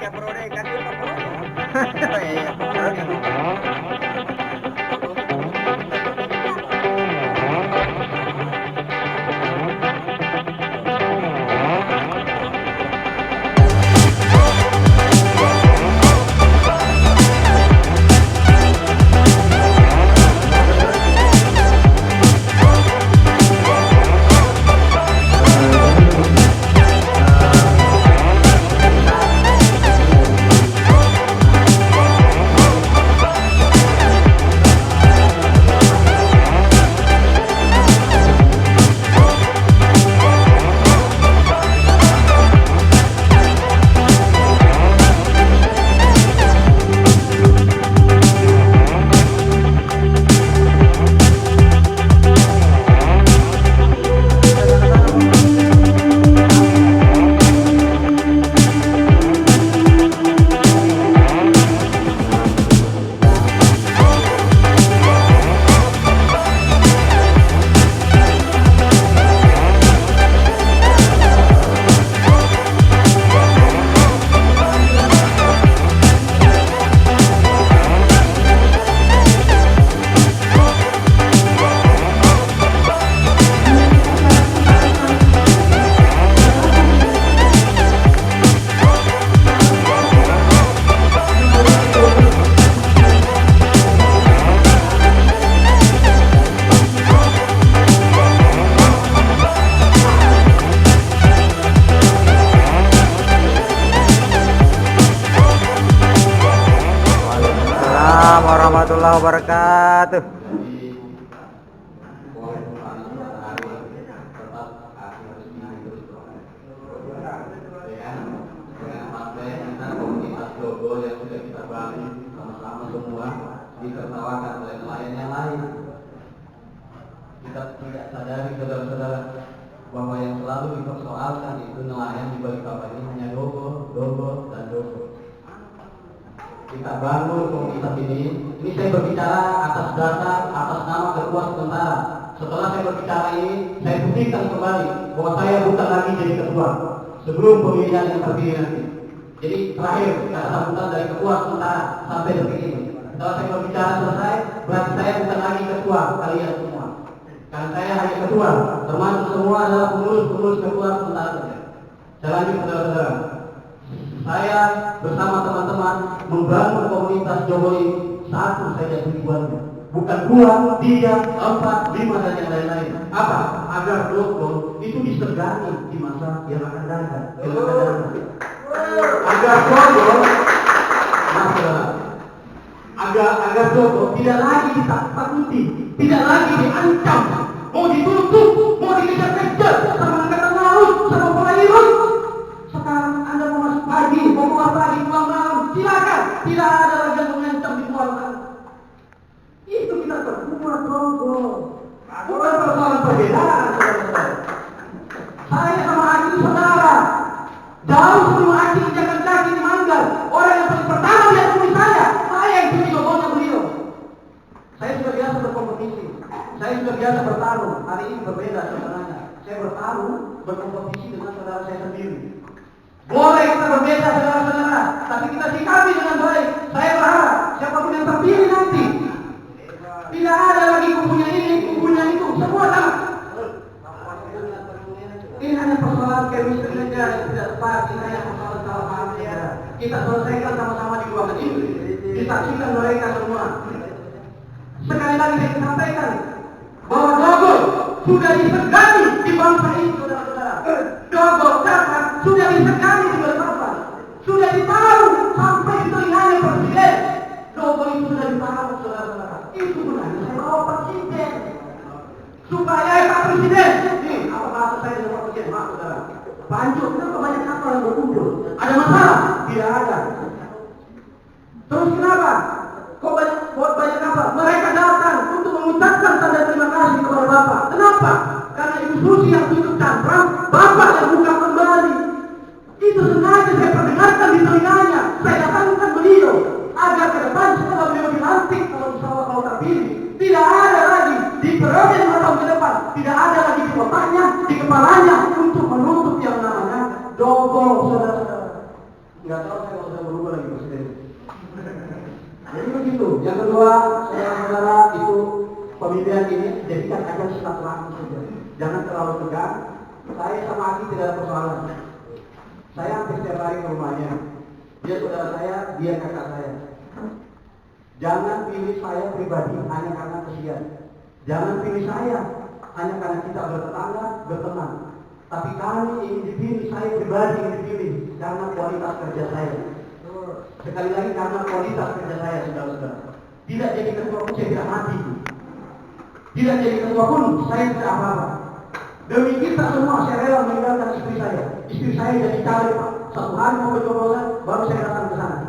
tiga periode kan 5 periode. Iya, periode. Assalamualaikum warahmatullahi wabarakatuh. Yang sudah kita bangun sama-sama semua ditertawakan oleh nelayan yang lain. Kita tidak sadari saudara-saudara bahwa yang selalu dipersoalkan itu nelayan di balik kapal ini hanya dogo, dan dogo. Kita bangun komunitas ini saya berbicara atas dasar, atas nama ketua sementara. Setelah saya berbicara ini, saya buktikan kembali bahwa saya bukan lagi jadi ketua sebelum pemilihan yang terpilih nanti. Jadi terakhir kata sambutan dari ketua sementara sampai detik ini. Setelah saya berbicara selesai, berarti saya bukan lagi ketua kalian semua. Karena saya hanya ketua, termasuk semua adalah pengurus ketua sementara. Saya lanjut saudara-saudara. Saya bersama teman-teman membangun komunitas Jokowi satu saja tujuannya. Bukan 2, 3, 4, 5 dan yang lain-lain. Apa? Agar logo itu disegani di masa yang akan datang. Agar Jogo tidak lagi ditakuti, tidak lagi diancam, mau ditutup, mau dikejar-kejar sama angkatan laut, sama pelayaran. Sekarang Anda mau masuk pagi, mau keluar pagi, pulang malam, silakan. Tidak ada lagi yang mengancam di luar sana. Itu kita berdua Jogo. Bukan persoalan perbedaan, saudara-saudara. Saya sama Aki saudara. Jauh sebelum Aki injakan kaki di Manggar, orang yang paling pertama dia temui saya yang punya logonya beliau. Saya sudah biasa berkompetisi, saya sudah biasa bertarung. Hari ini berbeda sebenarnya. Saya bertarung, berkompetisi dengan saudara saya sendiri. Boleh kita berbeda saudara-saudara, tapi kita sikapi dengan baik. Saya berharap siapapun yang terpilih nanti, tidak ada lagi kupunya ini, kupunya itu, semua sama. Ini hanya persoalan chemistry saja yang tidak tepat. Ini hanya persoalan salah paham saja. Kita selesaikan sama-sama di ruangan ini. Disaksikan mereka semua. Sekali lagi saya sampaikan bahwa Jogo sudah disegani di bangsa ini, saudara-saudara. Jogo Catat sudah disegani di Balikpapan, sudah ditaruh sampai di telinganya presiden. Jogo itu sudah ditaruh, saudara-saudara. Itu gunanya saya bawa presiden supaya Pak Presiden. Nih, apa bahasa saya dengan Pak Presiden? Maaf, saudara. Banjur, kenapa banyak kapal yang berkumpul? Ada masalah? Tidak ada. Terus kenapa? Kok banyak kapal? Mereka datang untuk mengucapkan tanda terima kasih kepada Bapak. Kenapa? Karena Ibu Susi yang tutup cangkram, Bapak yang buka kembali. Itu sengaja saya perdengarkan di telinganya. Saya datangkan beliau agar ke depan setelah beliau dilantik, kalau insya Allah kalau terpilih, tidak ada lagi di periode 5 tahun ke depan, tidak ada lagi di otaknya, di kepalanya untuk menutup yang namanya Jogo, saudara-saudara. Nggak tahu saya kalau sudah berubah lagi presiden. Jadi begitu. Yang kedua, saudara-saudara, itu pemilihan ini jadikan aja silaturahmi saja. Jangan terlalu tegang. Saya sama Aki tidak ada persoalan. Saya hampir setiap hari ke rumahnya. Dia saudara saya, dia kakak saya. Jangan pilih saya pribadi hanya karena kesian. Jangan pilih saya hanya karena kita bertetangga, berteman. Tapi kami ingin dipilih, saya pribadi ingin dipilih karena kualitas kerja saya. Sekali lagi karena kualitas kerja saya, saudara-saudara. Tidak jadi ketua pun saya tidak mati. Tidak jadi ketua pun saya tidak apa-apa. Demi kita semua saya rela meninggalkan istri saya. Istri saya jadi caleg, Pak. Satu hari mau pencoblosan, baru saya datang ke sana.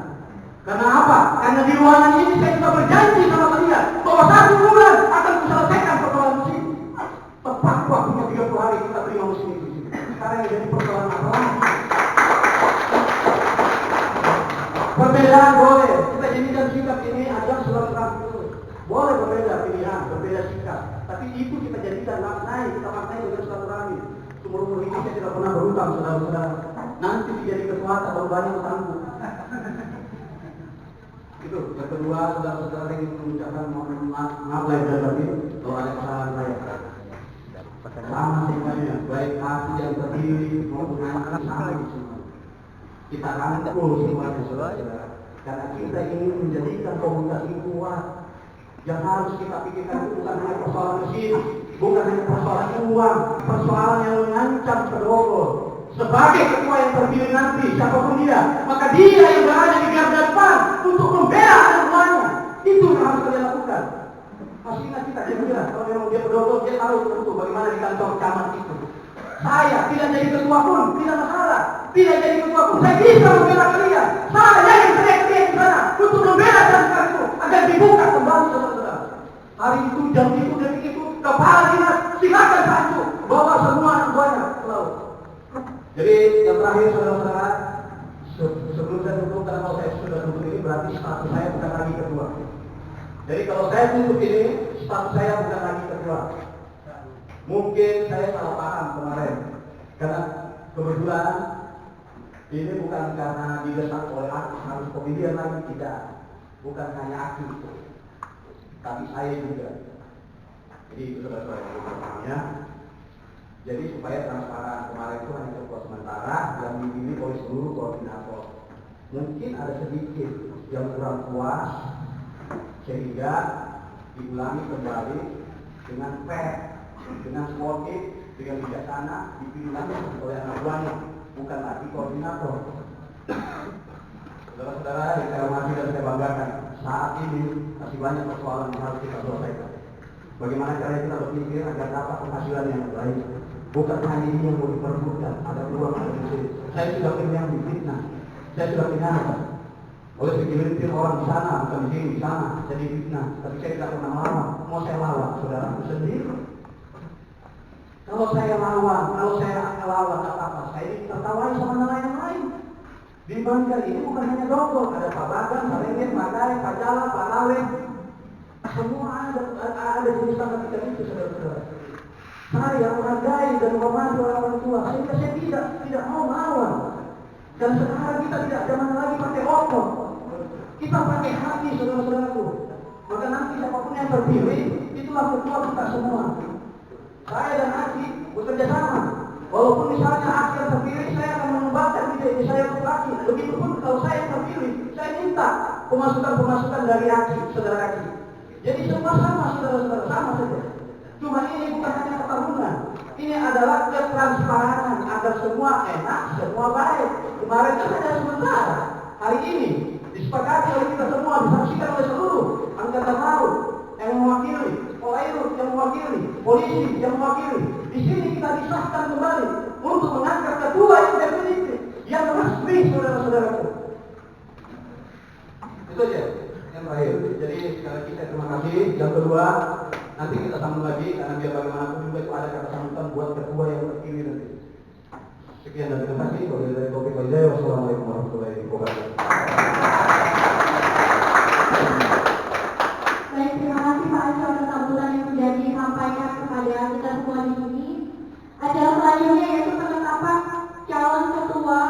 Karena apa? Karena di ruangan ini saya sudah berjanji sama kalian bahwa 1 bulan akan kuselesaikan persoalan musim. Tepat waktunya 30 hari kita terima musim itu. Sekarang yang jadi persoalan apa lagi? Perbedaan boleh. Kita jadikan sikap ini agar silaturahmi. Boleh berbeda pilihan, berbeda sikap. Tapi itu kita jadikan maknai, kita maknai dengan silaturahmi. Seumur-umur ini saya tidak pernah berhutang, saudara-saudara. Nanti jadi ketua tak banyak utangku. Itu yang kedua, saudara-saudara ingin mengucapkan mohon maaf lahir dan batin kalau ada kesalahan saya. Sama semuanya, baik hati yang terdiri maupun anak sama semua. Kita rangkul semuanya, saudara. Karena kita ingin menjadikan komunitas ini kuat. Yang harus kita pikirkan itu bukan hanya persoalan mesin, bukan hanya persoalan uang, persoalan yang mengancam kedokor. Sebagai ketua yang terpilih nanti, siapapun dia, maka dia yang berada di garda depan untuk membela anak-anaknya. Itu yang harus kalian lakukan. Pastinya kita gembira kalau memang dia berdokor, dia tahu tentu bagaimana di kantor camat itu. Saya tidak jadi ketua pun tidak masalah, tidak jadi ketua pun saya bisa membela kalian. Saya yang teriak-teriak di sana untuk membela kantor itu agar dibuka kembali, saudara-saudara. Hari itu, jam itu, detik itu, kepala dinas silakan saja bawa semua anak buahnya ke laut. Jadi yang terakhir, saudara-saudara, sebelum saya tutup, karena kalau saya sudah tutup ini berarti status saya bukan lagi ketua. Jadi kalau saya tutup ini, status saya bukan lagi ketua. Mungkin saya salah paham kemarin, karena kebetulan ini bukan karena didesak oleh aku harus pemilihan lagi, tidak. Bukan hanya aku, tapi saya juga. Jadi itu saudara-saudara. Jadi supaya transparan, kemarin itu hanya ketua sementara yang dipilih oleh seluruh koordinator. Mungkin ada sedikit yang kurang puas, sehingga diulangi kembali dengan fair, dengan sportif, dengan bijaksana, dipilih lagi oleh anak buahnya, bukan lagi koordinator. Saudara-saudara yang saya hormati dan saya banggakan, saat ini masih banyak persoalan yang harus kita selesaikan. Bagaimana caranya kita berpikir agar dapat penghasilan yang baik. Bukan hanya ini yang mau diperbutkan, ada peluang, ada mesin. Saya sudah pilih yang difitnah, saya sudah pindah oleh segelintir orang di sana, bukan di sini, di sana, jadi fitnah. Tapi saya tidak pernah melawan. Mau saya lawan, saudaraku sendiri. Kalau saya lawan apa-apa, saya ditertawai sama nelayan lain. Di Bangka ini bukan hanya dokter, ada Pak Bagan, Pak Lengit, Pak Gari, Pak Jala, Pak Laleh. Semua ada jenis tanda kita itu, saudara-saudara. Saya menghargai dan menghormati orang tua, sehingga saya tidak mau melawan. Dan sekarang kita tidak zaman lagi pakai otot, kita pakai hati, saudara-saudaraku. Maka nanti siapapun yang terpilih, itulah ketua kita semua. Saya dan Aki bekerja sama. Walaupun misalnya Aki yang terpilih, saya akan mengembangkan ide saya untuk Aki. Begitupun kalau saya yang terpilih, saya minta pemasukan dari Aki, saudara Aki. Jadi semua sama, saudara-saudara, sama saja. Cuma ini bukan hanya pertarungan. Ini adalah ketransparanan agar semua enak, semua baik. Kemarin kan hanya sementara. Hari ini disepakati oleh kita semua, disaksikan oleh seluruh angkatan laut yang mewakili, Polairut yang mewakili, polisi yang mewakili. Di sini kita disahkan kembali untuk mengangkat ketua yang definitif, yang resmi, saudara-saudaraku. Itu aja yang terakhir. Jadi sekali lagi saya terima kasih. Yang kedua, nanti kita sambung lagi karena biar bagaimanapun juga itu ada kata sambutan buat ketua yang terpilih nanti. Sekian dan terima kasih. Wabillahi taufiq wal hidayah. Wassalamualaikum warahmatullahi wabarakatuh. Baik, terima kasih Pak Aco atas sambutan yang sudah disampaikan kepada kita semua di sini. Acara selanjutnya yaitu penetapan calon ketua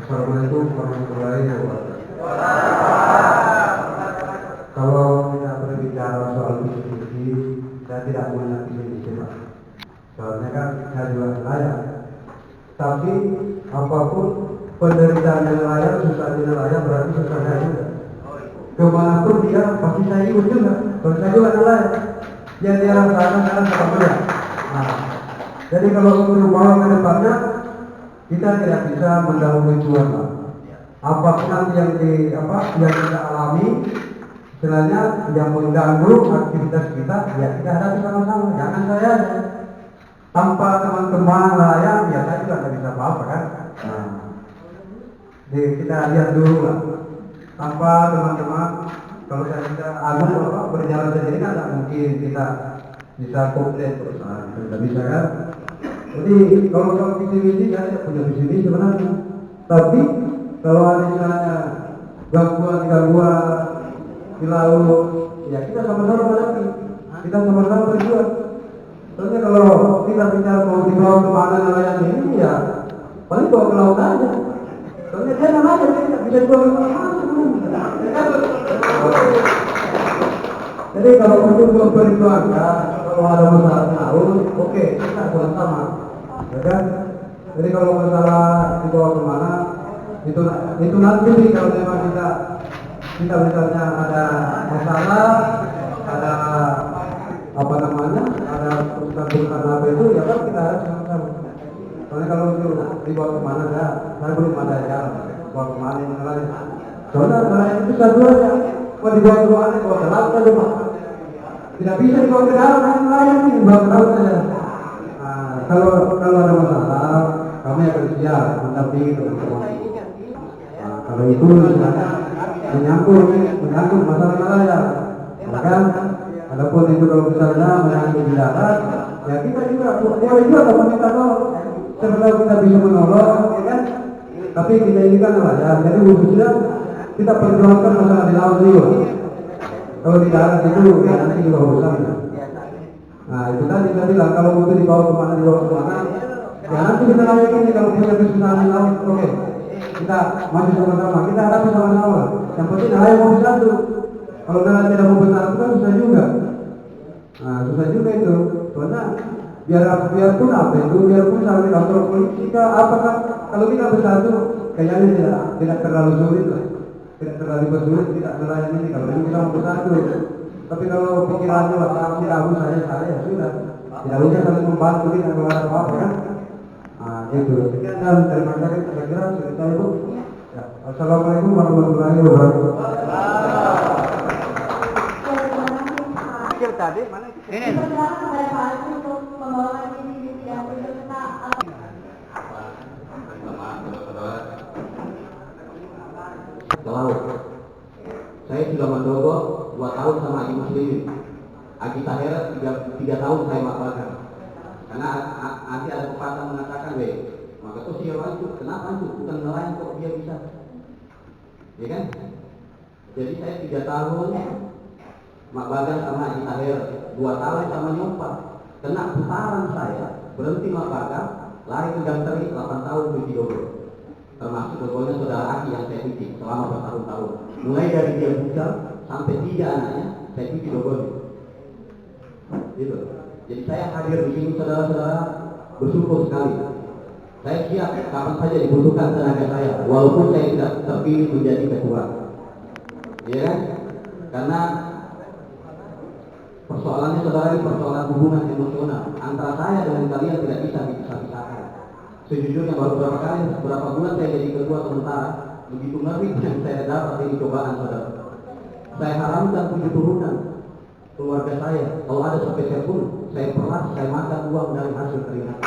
Assalamualaikum warahmatullahi wabarakatuh. Kalau kita berbicara soal visi, saya tidak punya visi Pak. Soalnya kan saya juga nelayan. Tapi apapun penderitaan nelayan, susahnya nelayan berarti susah saya juga. Kemanapun dia pasti saya ikut juga. Kalau saya juga nelayan, yang dia rasakan saya sama dia. Nah, jadi kalau berubah ke depannya, kita tidak bisa mendahului Tuhan. Apapun nanti yang kita alami, sebenarnya yang mengganggu aktivitas kita, ya kita hadapi sama-sama. Jangan saya tanpa teman-teman nelayan, ya saya juga tidak bisa apa-apa kan. Nah, jadi kita lihat dulu lah. Tanpa teman-teman, kalau saya bisa berjalan sendiri kan tidak mungkin kita bisa komplit perusahaan, tidak bisa kan. Jadi kalau visi misi saya tidak punya visi misi sebenarnya. Tapi kalau ada misalnya gangguan di laut, ya kita sama-sama hadapi, kita sama-sama berjuang. Soalnya kalau kita bicara mau dibawa kemana nelayan ini, ya paling bawa ke laut aja. Soalnya dia nelayan, dia tidak bisa dibawa kemana-mana. Jadi kalau untuk berjuangkan, kalau ada masalah laut, oke, kita bersama. Ya kan? Jadi kalau masalah dibawa kemana, itu nanti sih kalau memang kita misalnya ada masalah, ada ada perusahaan apa itu, ya kan kita harus sama-sama. Soalnya kalau itu dibawa kemana, saya belum ada jalan bawa kemana yang lain. Soalnya nelayan itu satu aja, mau dibawa kemana, dibawa ke laut aja Pak. Tidak bisa dibawa ke dalam, nelayan ini dibawa ke laut aja. Kalau ada masalah, kami akan siap mendampingi teman-teman. Kalau itu misalnya menyangkut masalah nelayan, kan? Adapun itu kalau misalnya menyangkut di darat, ya kita juga boleh juga meminta tolong. Sebenarnya kita bisa menolong, ya kan? Tapi kita ini kan nelayan, jadi khususnya kita perjuangkan masalah di laut juga. Kalau di darat itu ya nanti juga urusannya. Nah itu tadi saya bilang kalau itu dibawa kemana, ya nanti kita lagi kalau punya kesusahan di laut, oke. Kita maju sama-sama, kita hadapi sama-sama. Yang penting nelayan mau bersatu. Kalau nelayan tidak mau bersatu kan susah juga. Nah susah juga itu. Soalnya biarpun sampai kantor polisi kita apakah kalau kita bersatu kayaknya tidak terlalu sulit lah. Tidak terlalu sulit, tidak nelayan ini kalau ini kita mau bersatu. Tapi kalau pikirannya tidak saya ya sudah. Tidak usah saling membantu kita kalau ada apa-apa kan. Nah gitu. Dan terima kasih kira-kira cerita itu. Ya. Assalamualaikum warahmatullahi wabarakatuh. Tadi mana ini? Laut. Saya sudah mendogo 2 tahun sama Haji Muslimin. Haji Tahir 3 tahun saya maafkan. Karena nanti ada pepatah mengatakan, maka tuh siapa itu? Kenapa itu? Bukan nelayan kok dia bisa? Ya kan? Jadi saya 3 tahun Mak Bagas sama Haji Tahir, 2 tahun sama Nyopa. Kena putaran saya, berhenti Mak Bagas, lari ke Ganteri 8 tahun ke Cidogo. Termasuk pokoknya saudara Aki yang saya titip selama bertahun-tahun. Mulai dari dia bujang sampai 3 anaknya, saya titip Cidogo. Gitu. Jadi saya hadir di sini saudara-saudara, bersyukur sekali. Saya siap kapan saja dibutuhkan tenaga saya, walaupun saya tidak terpilih menjadi ketua. Ya kan? Karena persoalannya saudara ini persoalan hubungan emosional antara saya dengan kalian tidak bisa dipisah-pisahkan. Sejujurnya baru berapa bulan saya jadi ketua sementara, begitu ngeri yang saya dapat ini cobaan saudara. Saya haramkan 7 turunan keluarga saya. Kalau ada sepeser pun saya peras, saya makan uang dari hasil keringat.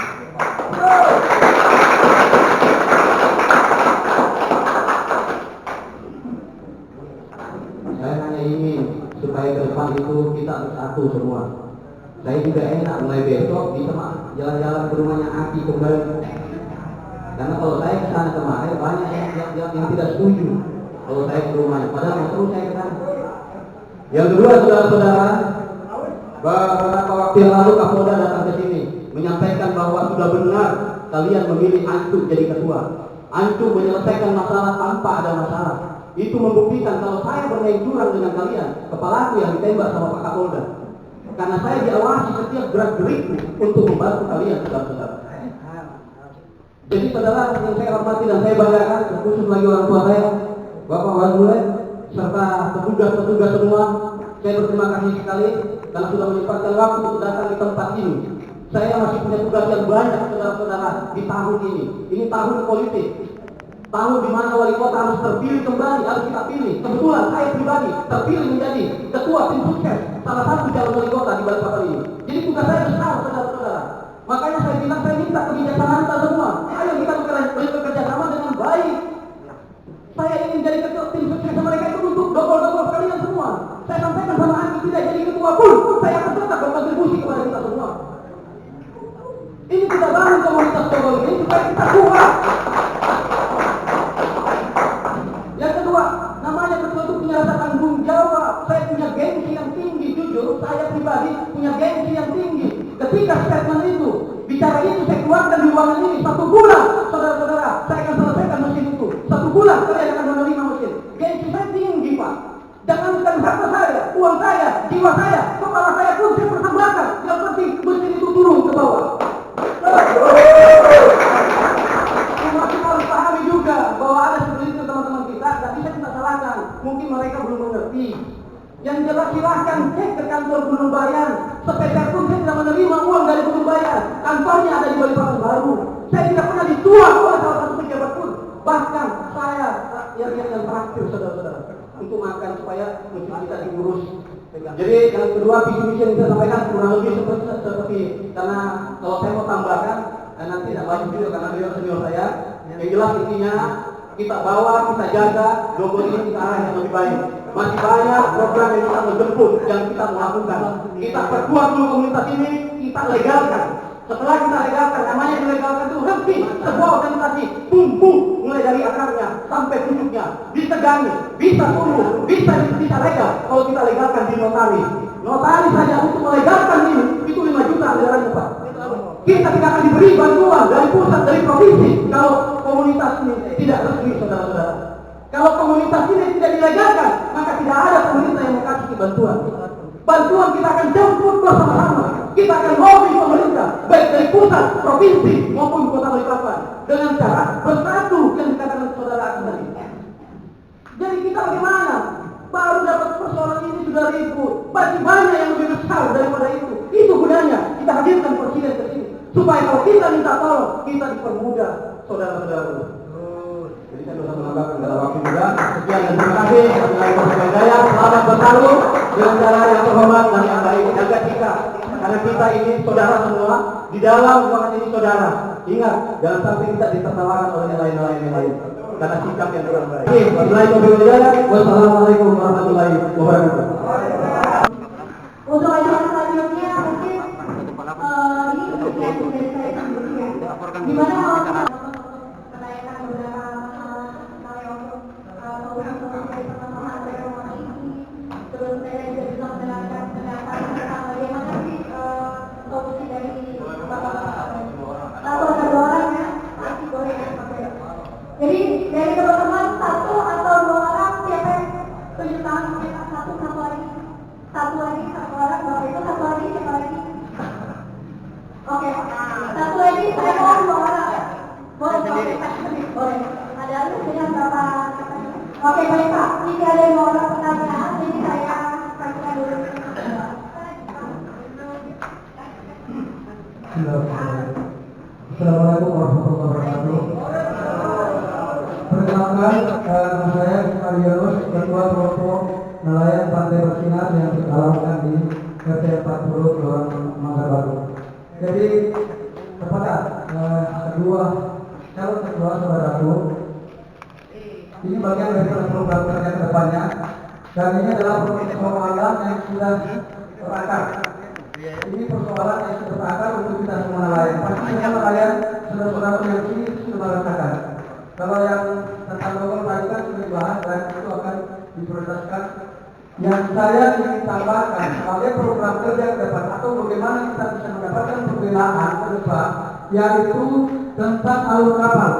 Saya hanya ingin supaya ke depan itu kita bersatu semua. Saya juga enak mulai besok bisa jalan-jalan ke rumahnya Aki kembali. Karena kalau saya ke sana kemarin banyak yang tidak setuju kalau saya ke rumahnya. Padahal yang terus saya ke sana. Yang kedua saudara-saudara, beberapa waktu yang lalu Kapolda datang ke sini menyampaikan bahwa sudah benar kalian memilih Antuk jadi ketua. Antum menyelesaikan masalah tanpa ada masalah. Itu membuktikan kalau saya bermain curang dengan kalian, kepalaku yang ditembak sama Pak Kapolda. Karena saya diawasi setiap gerak-gerikku untuk membantu kalian, saudara-saudara. Jadi saudara yang saya hormati dan saya banggakan, khusus lagi orang tua saya, Bapak Wazule, serta petugas-petugas semua, saya berterima kasih sekali karena sudah menyempatkan waktu untuk datang di tempat ini. Saya masih punya tugas yang banyak, saudara-saudara, di tahun ini. Ini tahun politik. Tahun di mana wali kota harus terpilih kembali, harus kita pilih. Kebetulan saya pribadi terpilih menjadi ketua tim sukses salah satu calon wali kota di Balikpapan ini. Jadi tugas saya besar, saudara-saudara. Makanya saya bilang, saya minta kebijaksanaan kita semua. Ayo kita bekerja sama dengan baik. Saya ingin jadi ketua tim sukses mereka itu untuk dokol-dokol kalian semua. Saya sampaikan sama Andi, tidak jadi ketua pun, saya akan tetap berkontribusi kepada kita semua. Ini kita bangun komunitas dokol ini supaya kita kuat. Yang kedua, namanya ketua itu punya rasa tanggung jawab. Saya punya gengsi yang tinggi, jujur, saya pribadi punya gengsi yang tinggi. Ketika statement itu, bicara itu saya keluarkan di ruangan ini 1 bulan, saudara-saudara, saya akan selesaikan mesin itu. 1 bulan kalian akan menerima mesin. Gengsi saya tinggi, Pak. Jangankan harta saya, uang saya, jiwa saya, kepala saya pun saya persembahkan. Yang penting mesin itu turun ke bawah. Masih harus pahami juga bahwa ada seperti itu teman-teman kita, tidak bisa kita salahkan. Mungkin mereka belum mengerti. Yang jelas silahkan cek ke kantor Gunung Bayan. Sepeda pun saya tidak menerima uang dari Gunung Bayan. Kantornya ada di Balikpapan Baru. Saya tidak pernah dituang oleh salah satu pejabat pun. Bahkan saya yang terakhir, saudara-saudara, untuk makan supaya mesin kita diurus. Jadi yang kedua visi misi yang saya sampaikan kurang lebih seperti karena kalau saya mau tambahkan nanti tidak banyak juga karena beliau senior saya. Yang jelas intinya kita bawa, kita jaga Dokol ini kita arah yang lebih baik. Masih banyak program yang kita menjemput, yang kita mau lakukan. Kita perkuat dulu komunitas ini, kita legalkan. Setelah kita legalkan, namanya dilegalkan itu henti sebuah organisasi tumbuh mulai dari akarnya sampai pucuknya, disegani, bisa tumbuh, bisa legal. Kalau kita legalkan di notaris saja untuk melegalkan ini itu 5 juta anggarannya, Pak. Kita tidak akan diberi bantuan dari pusat, dari provinsi kalau komunitas ini tidak resmi, saudara-saudara. Kalau komunitas ini tidak dilegalkan, maka tidak ada pemerintah yang kasih bantuan. Bantuan kita akan jemput bersama-sama. Kita akan lobby pemerintah, baik dari pusat, provinsi maupun kota Balikpapan, dengan cara bersatu yang dikatakan saudara Agus tadi. Jadi kita bagaimana? Baru dapat persoalan ini sudah ribut. Masih banyak yang lebih besar daripada itu. Itu gunanya kita hadirkan presiden ke sini supaya kalau kita minta tolong, kita dipermudah, saudara-saudara. Jadi saya bisa menambahkan dalam waktu juga. Sekian dan terima kasih. Selamat bertarung dengan cara yang terhormat dan yang baik. Jaga kita. Karena kita ini saudara semua, di dalam ruangan ini saudara. Ingat, jangan sampai kita ditertawakan oleh nilai-nilai yang lain. Karena sikap yang kurang baik. Wassalamualaikum warahmatullahi wabarakatuh. Untuk acara selanjutnya mungkin ini sekian dari saya sebelumnya. Di mana menanyakan beberapa masalah untuk solusi permasalahan dari rumah ini. Terus saya juga bisa mendengarkan pendapat tentang bagaimana sih solusi dari atau ada 2 orang ya, masih boleh ya. Jadi dari teman-teman 1 atau 2 orang siapa yang tunjuk tangan satu lagi. Satu orang, Bapak itu 1 lagi, siapa lagi? Oke, 1 lagi, saya mau 2 orang. Boleh, boleh. Ada dengan berapa? Oke, baik Pak. Jika ada 2 orang pertanyaan, jadi saya bacakan dulu. Assalamualaikum warahmatullahi wabarakatuh. Perkenalkan, nama saya Marianus, Ketua Kelompok Nelayan Pantai Bersinar yang dialamatkan di RT 40 Kelurahan Mangga Baru. Jadi kepada kedua calon ketua saudaraku, ini bagian dari program kerja ke depannya, dan ini adalah persoalan yang sudah terakar. Ini persoalan yang sudah terakar untuk kita semua nelayan. Pasti semua nelayan saudara-saudara yang sini sudah merasakan. Kalau yang tentang Dokol tadi kan sudah dibahas dan itu akan diprioritaskan. Yang saya ingin tambahkan sebagai program kerja ke depan atau bagaimana kita bisa mendapatkan pembelaan ke depan, yaitu tentang alur kapal.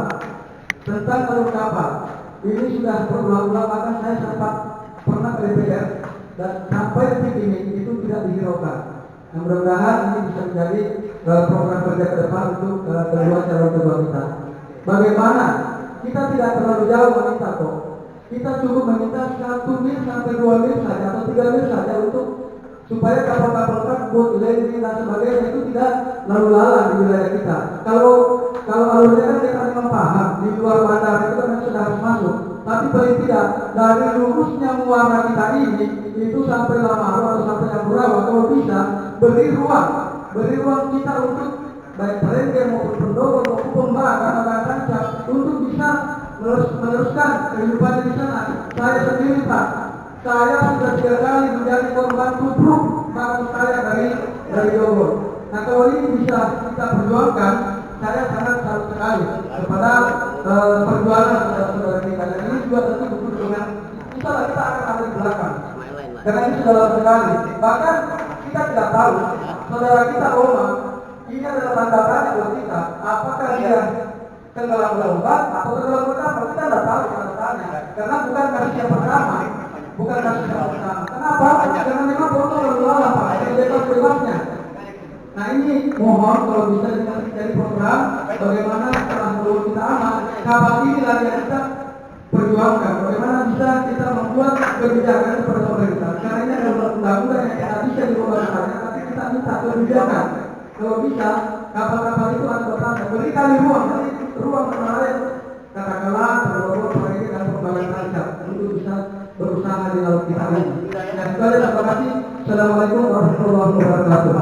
tentang alur kapal. Ini sudah berulang-ulang, bahkan saya sempat pernah ke DPR dan sampai detik ini itu tidak dihiraukan. Nah, mudah-mudahan ini bisa menjadi program kerja ke depan untuk kedua calon ketua kita. Bagaimana? Kita tidak terlalu jauh meminta kok. Kita cukup meminta 1 mil sampai 2 mil saja atau 3 mil saja untuk supaya kapal-kapal tersebut, landing dan sebagainya itu tidak lalu lalang di wilayah kita. Kalau alurnya kan kita memang paham di luar bandara itu kan sudah harus masuk. Tapi paling tidak dari lurusnya muara kita ini itu sampai Lamaro atau sampai Amburawa, kalau bisa beri ruang kita untuk baik Perengge maupun Pendopo maupun Pembaga dan Kancah untuk bisa meneruskan kehidupannya di sana. Saya sendiri Pak, saya sudah 3 kali menjadi korban tubruk bangku saya dari Jogor. Nah kalau ini bisa kita perjuangkan, saya sangat salut sekali kepada perjuangan saudara kita. Dan ini juga tentu butuh dengan insya kita akan ada di belakang. Karena ini sudah lama sekali. Bahkan kita tidak tahu saudara kita Oma ini adalah tanda tanya buat kita. Apakah dia tenggelam berlomba atau tenggelam berkapal? Kita tidak tahu tanda tanya. Karena bukan kasus yang pertama. Bukan kasus yang pertama. Kenapa? Karena memang botol lalu lalang Pak. Yang bebas-bebasnya. Nah ini mohon kalau bisa jadi program bagaimana setelah dulu kita aman, kapal ini lagi yang kita perjuangkan. Bagaimana bisa kita membuat kebijakan kepada pemerintah. Karena ini adalah undang-undang yang tidak bisa dirubah saja, tapi kita minta kebijakan. Kalau bisa kapal-kapal itu harus bertanda. Beri kali ruang kemarin katakanlah terlalu proyek dan pembangunan Kancah untuk bisa berusaha di laut kita ini. Nah, sekali terima kasih. Assalamualaikum warahmatullahi wabarakatuh.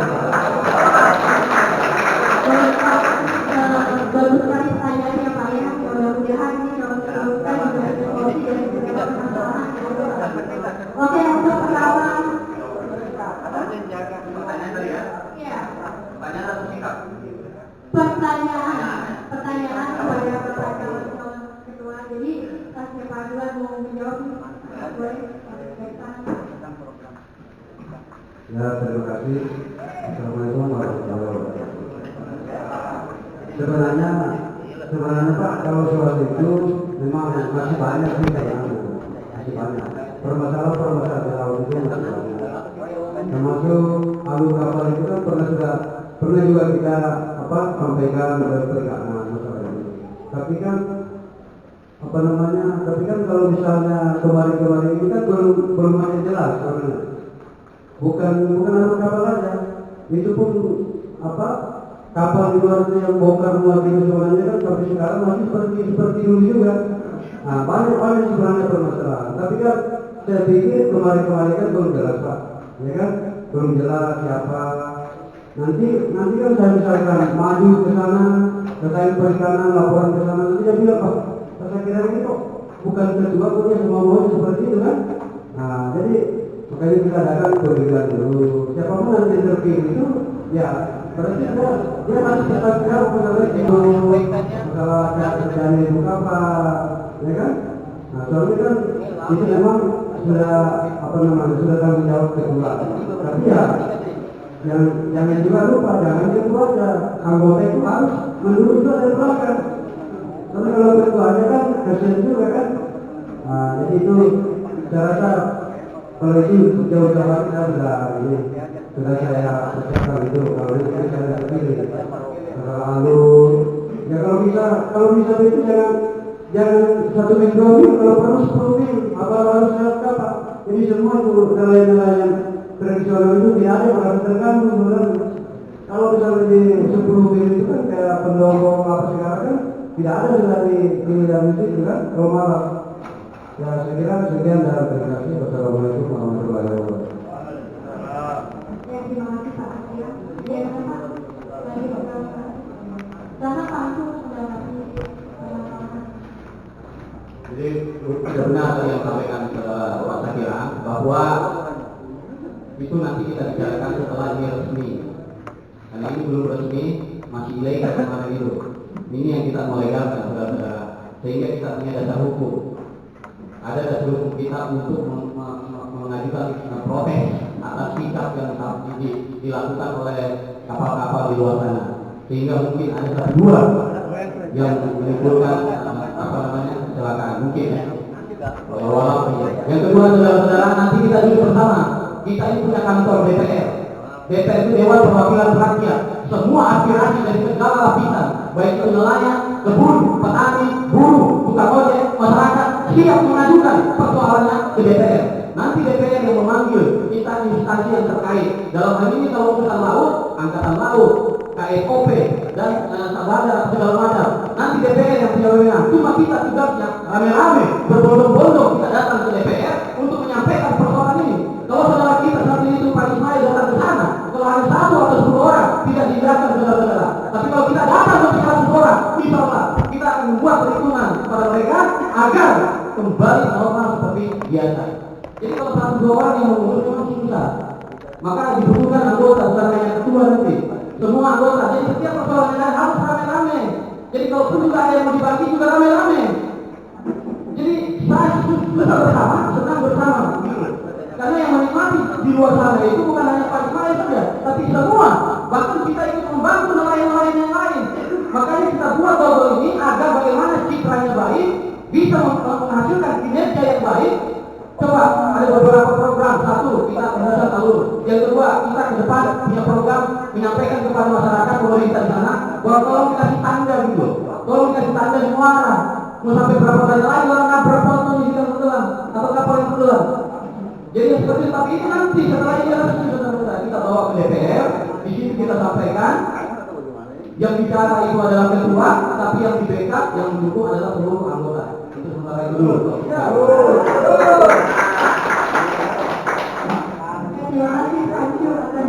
Bagus sekali pertanyaannya Pak ya. Mudah-mudahan ini dapat teruskan menjadi solusi dari beberapa permasalahan. Oke, untuk pertama. Iya. Pertanyaan kepada Bapak calon ketua. Jadi pas Pak Dua mau menjawab, boleh berkaitan. Ya, terima kasih. Assalamualaikum warahmatullahi wabarakatuh. Sebenarnya Pak, kalau soal itu memang masih banyak sih masih banyak. Permasalahan di laut itu masih banyak. Termasuk alur kapal itu kan pernah juga kita sampaikan perikanan masalah ini. Tapi kan tapi kan kalau misalnya kemarin ini kan belum ada jelas sebenarnya. Bukan alur kapal aja, itu pun kapal di luar itu yang bongkar muat itu sebenarnya kan sampai sekarang masih seperti dulu juga. Nah banyak sebenarnya permasalahan. Tapi kan saya pikir kemarin kan belum jelas Pak, ya kan belum jelas siapa. Nanti kan saya misalkan maju ke sana, terkait perikanan laporan ke sana, nanti dia bilang Pak, saya kira ini kok bukan ketua kok dia semua mau seperti itu kan. Nah jadi makanya kita adakan pemilihan dulu. Siapapun nanti terpilih itu, ya berarti dia masih tetap jauh misalnya itu masalah terjadi di kapal, ya kan? Nah soalnya kan itu memang sudah sudah tanggung jawab kedua. Tapi ya jangan juga lupa, jangan itu aja anggota itu harus menurut juga dari belakang. Soalnya kalau ketuanya kan kasihan juga kan. Nah jadi itu saya rasa kalau itu jauh-jauh kita sudah saya persiapkan itu. Kalau itu saya pilih lalu ya kalau bisa itu jangan 1 mil 2 mil, kalau perlu 10 mil apa harus lewat kapal. Jadi semua itu nelayan tradisional itu tidak ada yang harus terganggu sebenarnya. Kalau misalnya di 10 mil itu kan kayak Pendopo apa sekarang kan tidak ada sudah di wilayah itu kan kalau malam. Ya saya kira sekian dan terima kasih. Wassalamualaikum warahmatullahi wabarakatuh. Ya, terima kasih Pak. Ya, Pak. Lagi beberapa. Karena Pak itu sudah kasih pengalaman. Jadi benar yang disampaikan Pak Sakira bahwa itu nanti kita bicarakan setelah ini resmi. Karena ini belum resmi, masih ilegal kemarin itu. Ini yang kita mau legalkan saudara-saudara, sehingga kita punya dasar hukum. Ada dasar hukum kita untuk mengajukan protes atas sikap yang dilakukan oleh kapal-kapal di luar sana. Sehingga mungkin ada 1-2 yang menimbulkan kecelakaan mungkin ya. Yang kedua saudara-saudara, nanti kita duduk bersama. Kita ini punya kantor DPR. DPR itu Dewan Perwakilan Rakyat. Semua aspirasi dari segala lapisan, baik itu nelayan, kebun, petani, buruh, tukang ojek, masyarakat siap mengajukan persoalannya ke DPR. Nanti DPR yang memanggil instansi yang terkait. Dalam hal ini kalau urusan laut, angkatan laut, KSOP dan sabada segala macam. Nanti DPR yang punya wewenang. Cuma kita tugasnya rame-rame berbondong-bondong kita datang ke DPR untuk menyampaikan persoalan ini. Kalau saudara kita seperti itu Pak Ismail datang ke sana, kalau hanya 1 atau 10 orang tidak diindahkan saudara-saudara. Tapi kalau kita datang ke 100 orang, insyaallah kita akan membuat perhitungan pada mereka agar kembali normal seperti biasa. Jadi kalau 102 orang yang mengurus memang susah. Maka dibutuhkan anggota, bukan hanya ketua nanti. Semua anggota. Jadi setiap persoalan yang harus rame-rame. Jadi kalau pun juga ada yang mau dibagi juga rame-rame. Jadi saya sudah bersama, senang bersama. Karena yang menikmati di luar sana itu bukan hanya Pak Ismail saja, tapi semua. Bahkan kita ikut membantu nelayan-nelayan yang lain. Makanya kita buat double ini agar bagaimana citranya baik, bisa menghasilkan kinerja yang baik. Coba ada beberapa program. Satu, kita pengusaha talur. Yang kedua, kita ke depan punya program menyampaikan kepada masyarakat pemerintah di sana bahwa tolong dikasih tanda gitu, tolong dikasih tanda di muara. Mau sampai berapa kali lagi orang nabrak foto di dalam tenggelam atau kapal yang tenggelam. Jadi seperti itu. Tapi itu nanti setelah ini kita bawa ke DPR. Di sini kita sampaikan. Yang bicara itu adalah ketua, tapi yang di backup, yang mendukung adalah seluruh anggota. Itu sementara itu dulu. Terima kasih Pak Anju atas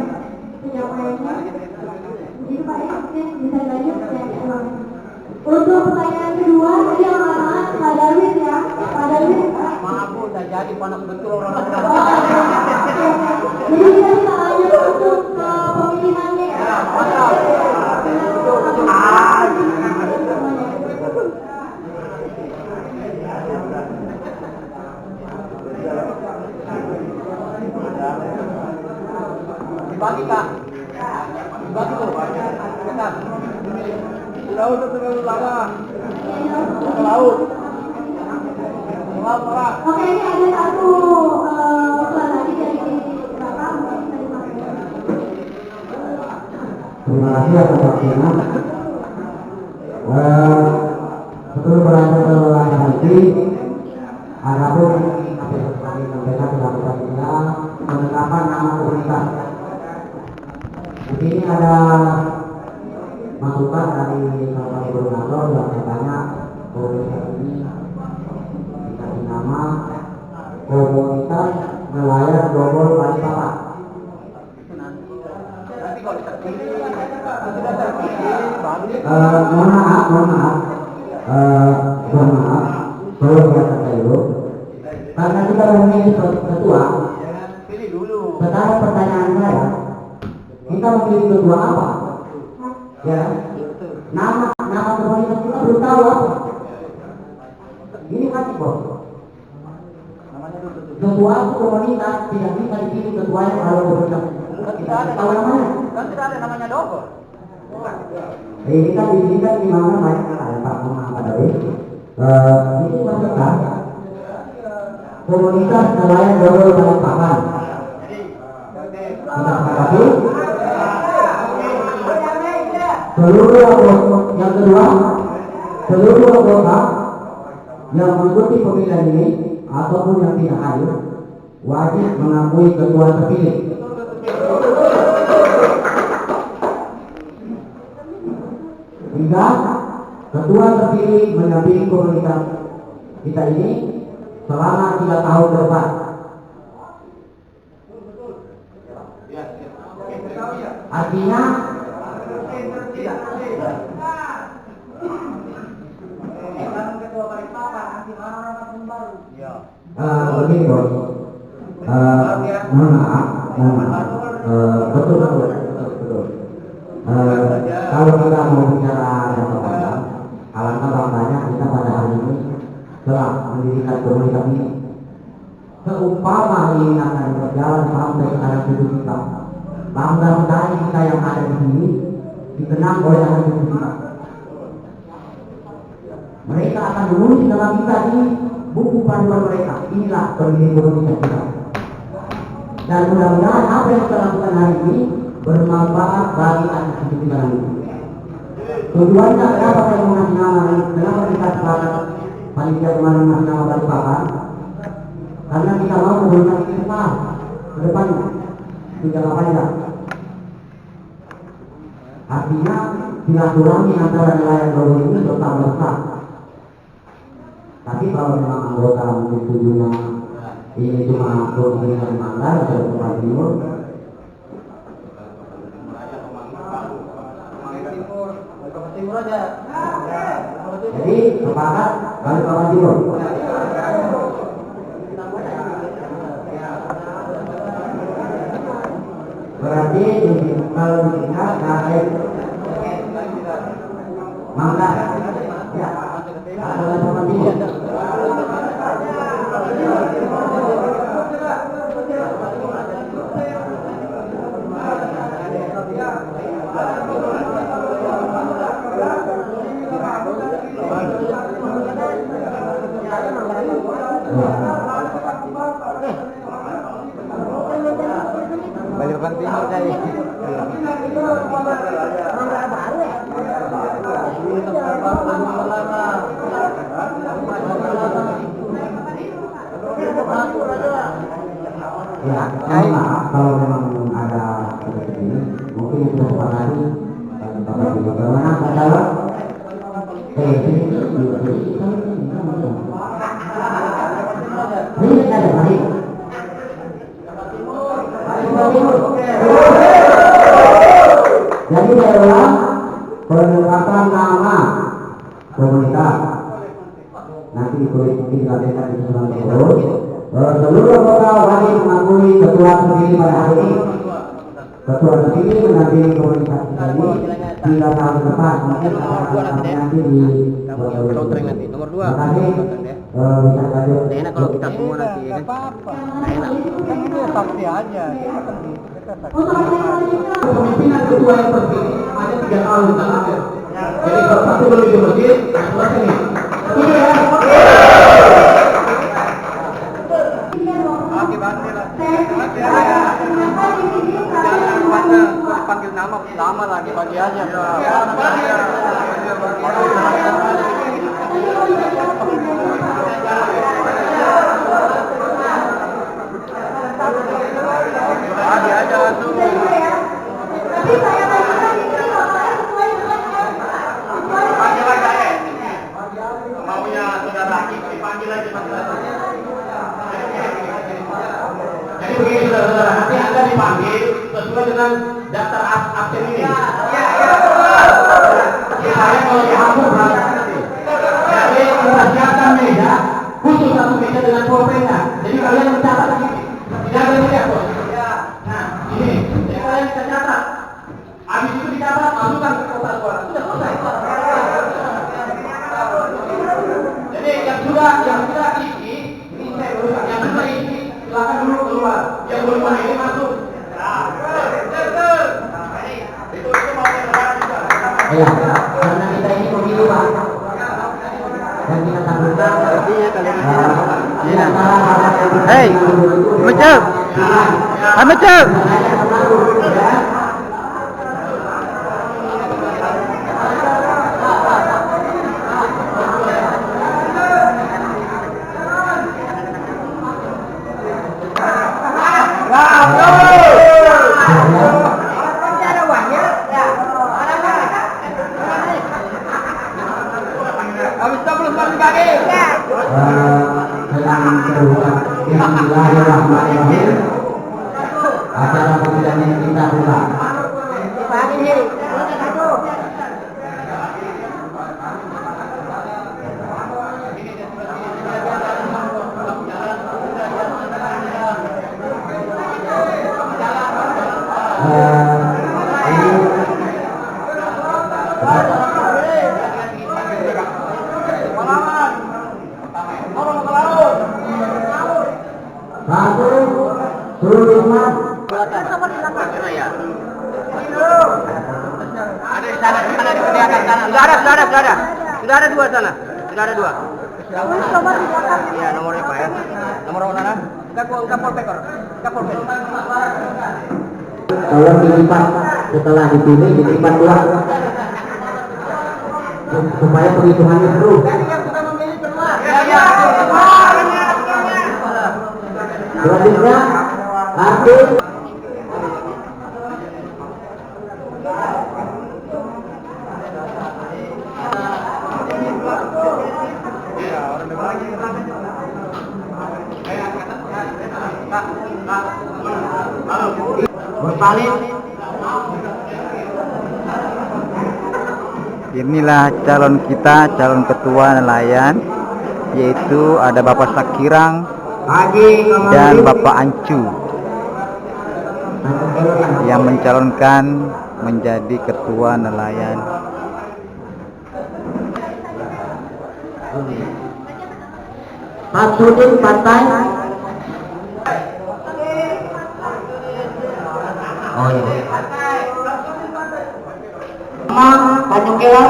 penyampaiannya. Jadi Pak mungkin bisa lanjut ya. Untuk pertanyaan kedua tadi yang mengatakan Pak Darwin ya. Pak Darwin. Maaf Bu, udah jadi panas betul orang. Jadi kita bisa lanjut untuk ke pemilihannya ya. Dibagi Kak. Dibagi tuh. Benar. Laut itu terlalu lama. Laut. Oke, ini ada satu usulan lagi dari Bapak mungkin bisa disampaikan. Terima kasih atas waktunya. Betul berada dalam hati. Adapun kami mendengar pendampingannya menetapkan nama komunitas. Di sini ada masukan dari salah satu koordinator yang katanya komunitas ini dikasih nama komunitas nelayan Grogol Balikpapan. Nanti kalau terpilih, sudah terpilih, Mohon maaf, belum kata itu. Karena kita memilih ketua. pilih dulu. Sekarang pertanyaan saya, kita memilih ketua apa? Ya, nama komunitas kita belum tahu apa. Ini kan bos. Ketua itu komunitas tidak bisa dipilih ketuanya kalau komunitas. Tahu namanya? Kan tidak ada namanya Dogo. Ini kan di mana banyak ada Pak Muhammad Dawi. Ini maksudnya komunitas nelayan Grogol Balikpapan. Kita sepakati. Seluruh anggota yang kedua, seluruh anggota yang mengikuti pemilihan ini ataupun yang tidak hadir wajib mengakui ketua terpilih. Hingga ketua terpilih mendampingi komunitas kita ini selama 3 tahun ke depan. Artinya begini bos, mohon maaf, betul. Kalau kita mau bicara jangka panjang, alangkah baiknya kita pada hari ini telah mendirikan komunitas ini. Seumpama ini akan berjalan sampai ke anak cucu kita, bangsa kita yang ada di sini dikenang oleh anak cucu kita. Mereka akan menulis nama kita di buku panduan mereka. Inilah pendiri Indonesia kita. Dan mudah-mudahan apa yang kita lakukan hari ini bermanfaat bagi anak cucu kita nanti. Tujuannya kenapa saya mengasih nama ini? Kenapa kita sepakat panitia kemarin mengasih nama Balikpapan? Karena kita mau memberikan kita ke depannya tidak panjang. Artinya silaturahmi antara nelayan baru ini bertambah besar. Tapi kalau memang anggota mungkin tujuannya ini cuma provinsi Kalimantan atau Kepulauan Timur, Timur aja. jadi sepakat Balikpapan Timur. Berarti kalau disingkat KM Mangga ya Balikpapan Timur. Balikpapan Timur kali. Ya, maaf kalau memang ada seperti ini, mungkin kita sepakati Bapak Ibu bagaimana adalah ini ada baik. Jadi saya ulang penetapan nama komunitas nanti ditulis mungkin dilakukan di susunan terus. Seluruh anggota wajib mengakui ketua terpilih pada hari ini. Ketua terpilih mendampingi komunitas kita ini hingga tahun depan. Mungkin nanti di Nomor 2. Terima kasih. Bisa lanjut. Enak kalau kita semua nanti ya kan. Enak. Kan itu saksi aja. Kepemimpinan ketua yang terpilih hanya 3 tahun dan akhir. Jadi kalau satu lebih di masjid, ketua sini. Setuju ya? Panggil nama lama lagi bagi aja. Bagi aja langsung. Tapi saya tanyakan di sini bapaknya sesuai dengan Panggil aja ya. Maunya saudara dipanggil aja. Jadi begini saudara, nanti Anda dipanggil sesuai dengan daftar absen ini. Saya kalau dihapus berangkat nanti. Jadi kita siapkan meja, khusus satu meja dengan pulpennya. Jadi kalian mencatat di sini. Tidak ada meja bos. Nah, ini. Jadi kalian bisa catat. Habis itu dicatat, masukkan ke kotak suara. Sudah selesai. Jadi yang sudah isi, ini saya urusan. Yang sudah isi, silakan dulu keluar. Yang belum ini masuk. Itu mau Ya, karena kita ini pemilu Pak, dan kita tampilkan Hei, macam, macam. Bismillahirrahmanirrahim. Acara pemilihan ini kita buka. Sudah ada 2 sana. Sudah ada 2. Tulis nomor di belakang. Iya, nomornya Pak ya. Nomor mana? Kapol Pekor. Kapol Pekor. Tolong dilipat setelah dipilih dilipat 2 supaya penghitungannya seru. Selanjutnya artis berpaling. Inilah calon kita, calon ketua nelayan, yaitu ada Bapak Sakirang dan Bapak Ancu yang mencalonkan menjadi ketua nelayan. Masudin Pantai. Oh iya. Tanjung Kelar.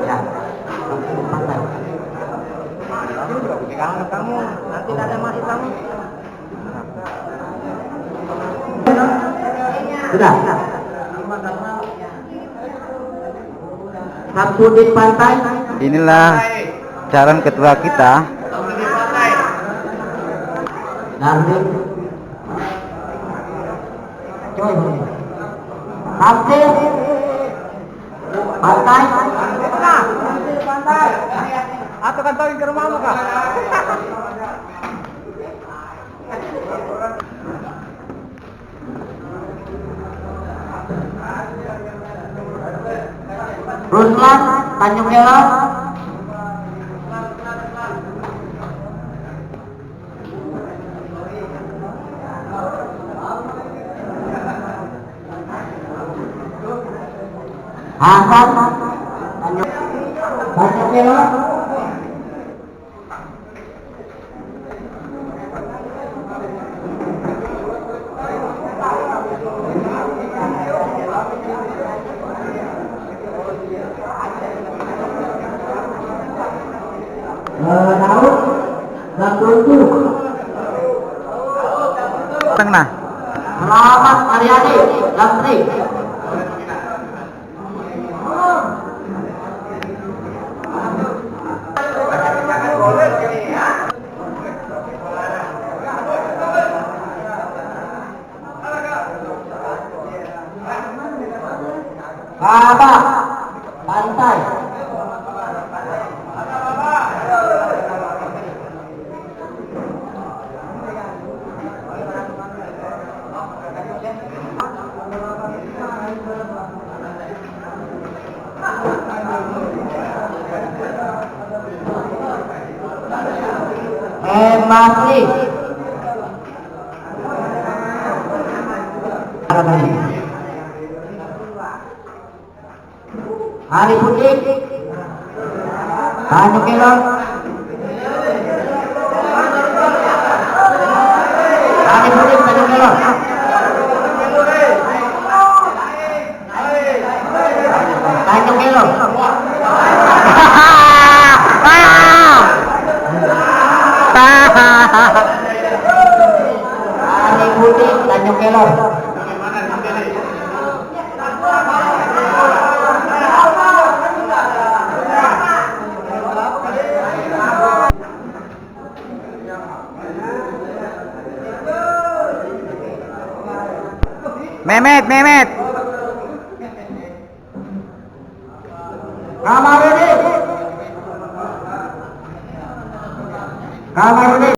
Ya. Pantai. Pegang kamu, nanti ada masuk kamu. Sudah. Samsudin Pantai. Inilah calon ketua kita. Darling. Coy. Kapten. Pantai. Pantai. Atau kantongin ke rumahmu kak? Ruslan Tanjung Kelar. Hasan Tanjung Kelar. Daud Gakuntu. Tengah. Selamat Aryani Gantri. Abah Pantai. Masli. Hari Putih Tanjung Kelar. Hari Putih Tanjung Kelar. Tanjung Kelar. Hari Putih Tanjung Kelar. Mehmet. Kamarudin.